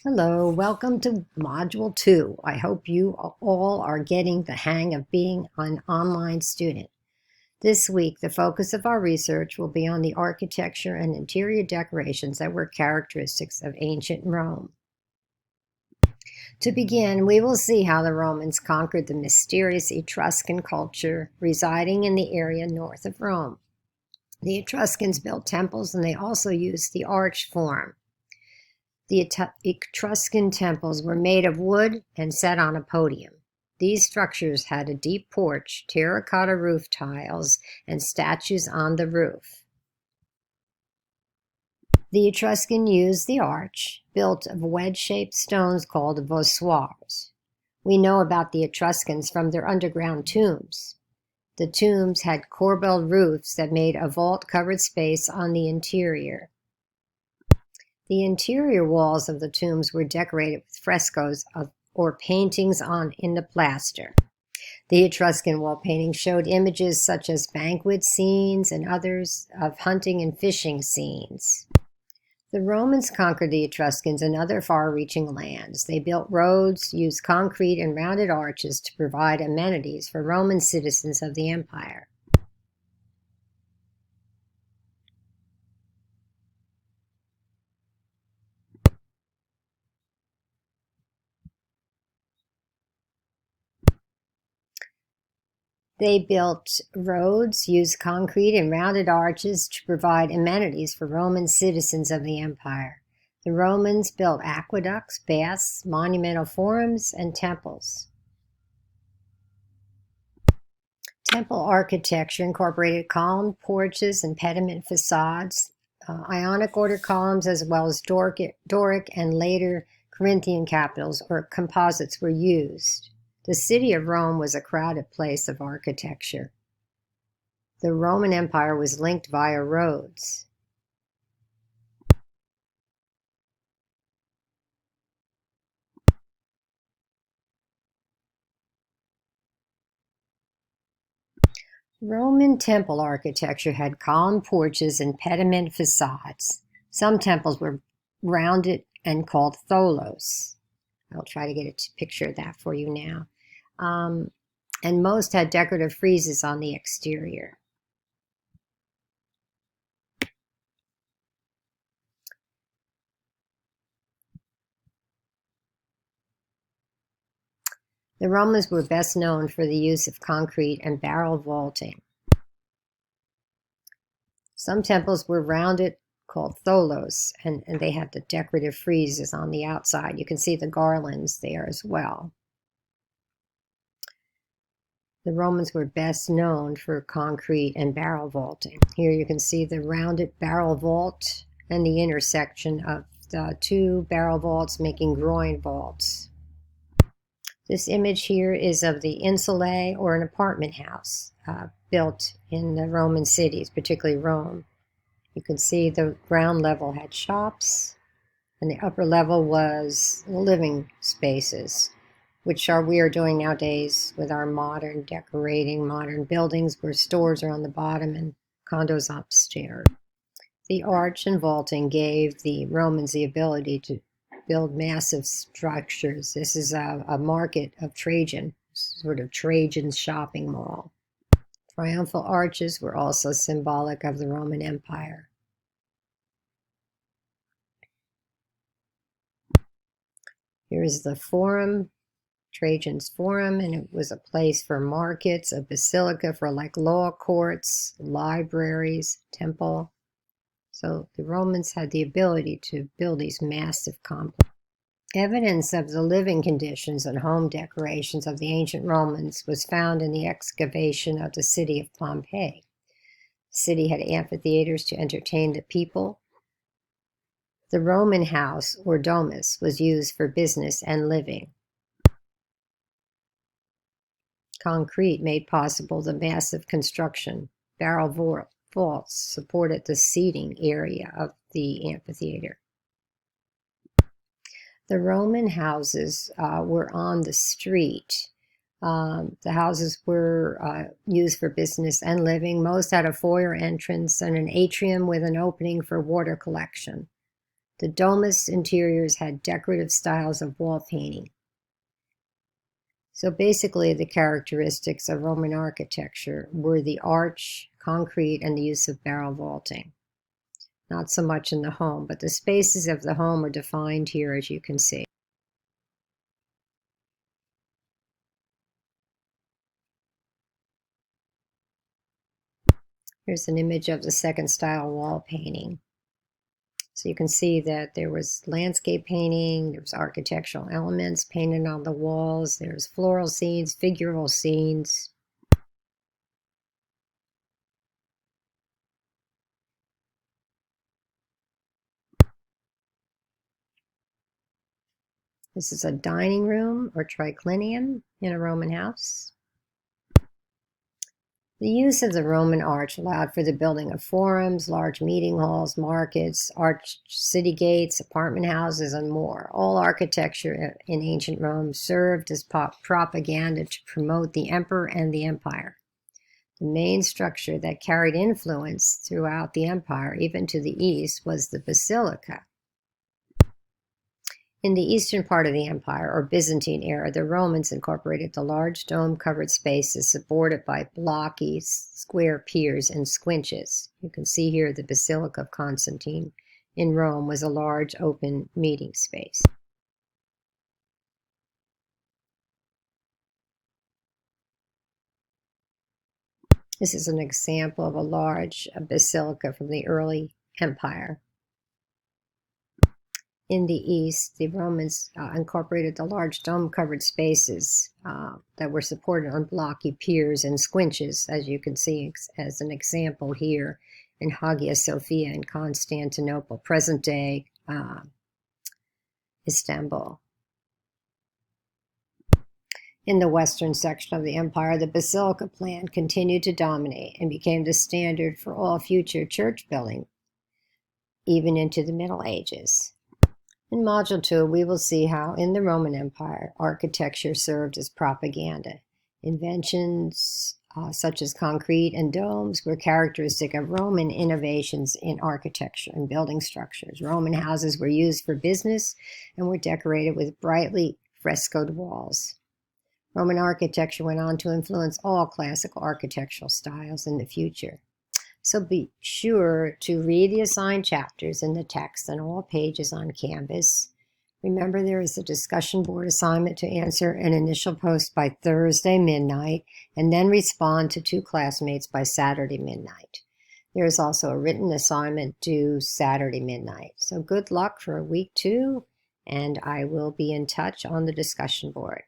Hello, welcome to Module 2. I hope you all are getting the hang of being an online student. This week, the focus of our research will be on the architecture and interior decorations that were characteristics of ancient Rome. To begin, we will see how the Romans conquered the mysterious Etruscan culture residing in the area north of Rome. The Etruscans built temples and they also used the arch form. The Etruscan temples were made of wood and set on a podium. These structures had a deep porch, terracotta roof tiles, and statues on the roof. The Etruscan used the arch, built of wedge-shaped stones called voussoirs. We know about the Etruscans from their underground tombs. The tombs had corbelled roofs that made a vault-covered space on the interior. The interior walls of the tombs were decorated with frescoes or paintings in the plaster. The Etruscan wall paintings showed images such as banquet scenes and others of hunting and fishing scenes. The Romans conquered the Etruscans and other far-reaching lands. They built roads, used concrete and rounded arches to provide amenities for Roman citizens of the empire. They built roads, used concrete and rounded arches to provide amenities for Roman citizens of the empire. The Romans built aqueducts, baths, monumental forums, and temples. Temple architecture incorporated columned porches and pediment facades, Ionic order columns, as well as Doric and later Corinthian capitals or composites were used. The city of Rome was a crowded place of architecture. The Roman Empire was linked via roads. Roman temple architecture had columned porches and pediment facades. Some temples were rounded and called tholos. I'll try to get a picture of that for you now. And most had decorative friezes on the exterior. The Romans were best known for the use of concrete and barrel vaulting. Some temples were rounded, called tholos, and they had the decorative friezes on the outside. You can see the garlands there as well. The Romans were best known for concrete and barrel vaulting. Here you can see the rounded barrel vault and the intersection of the two barrel vaults making groin vaults. This image here is of the insulae, or an apartment house built in the Roman cities, particularly Rome. You can see the ground level had shops, and the upper level was living spaces, which we are doing nowadays with our modern decorating, modern buildings where stores are on the bottom and condos upstairs. The arch and vaulting gave the Romans the ability to build massive structures. This is a market of Trajan, sort of Trajan's shopping mall. Triumphal arches were also symbolic of the Roman Empire. Here's the Forum, Trajan's Forum, and it was a place for markets, a basilica for like law courts, libraries, temple. So the Romans had the ability to build these massive complexes. Evidence of the living conditions and home decorations of the ancient Romans was found in the excavation of the city of Pompeii. The city had amphitheaters to entertain the people. The Roman house, or domus, was used for business and living. Concrete made possible the massive construction. Barrel vaults supported the seating area of the amphitheater. The Roman houses were on the street. The houses were used for business and living. Most had a foyer entrance and an atrium with an opening for water collection. The domus interiors had decorative styles of wall painting. So basically, the characteristics of Roman architecture were the arch, concrete, and the use of barrel vaulting. Not so much in the home, but the spaces of the home are defined here, as you can see. Here's an image of the second style wall painting. So you can see that there was landscape painting, there was architectural elements painted on the walls, there's floral scenes, figural scenes. This is a dining room or triclinium in a Roman house. The use of the Roman arch allowed for the building of forums, large meeting halls, markets, arched city gates, apartment houses, and more. All architecture in ancient Rome served as propaganda to promote the emperor and the empire. The main structure that carried influence throughout the empire, even to the east, was the basilica. In the eastern part of the empire, or Byzantine era, the Romans incorporated the large dome-covered spaces supported by blocky square piers and squinches. You can see here the Basilica of Constantine in Rome was a large open meeting space. This is an example of a large basilica from the early empire. In the east, the Romans incorporated the large dome-covered spaces that were supported on blocky piers and squinches, as you can see as an example here in Hagia Sophia in Constantinople, present-day Istanbul. In the western section of the empire, the basilica plan continued to dominate and became the standard for all future church building, even into the Middle Ages. In Module 2, we will see how, in the Roman Empire, architecture served as propaganda. Inventions such as concrete and domes were characteristic of Roman innovations in architecture and building structures. Roman houses were used for business and were decorated with brightly frescoed walls. Roman architecture went on to influence all classical architectural styles in the future. So be sure to read the assigned chapters in the text and all pages on Canvas. Remember, there is a discussion board assignment to answer an initial post by Thursday midnight and then respond to 2 classmates by Saturday midnight. There is also a written assignment due Saturday midnight. So good luck for week 2, and I will be in touch on the discussion board.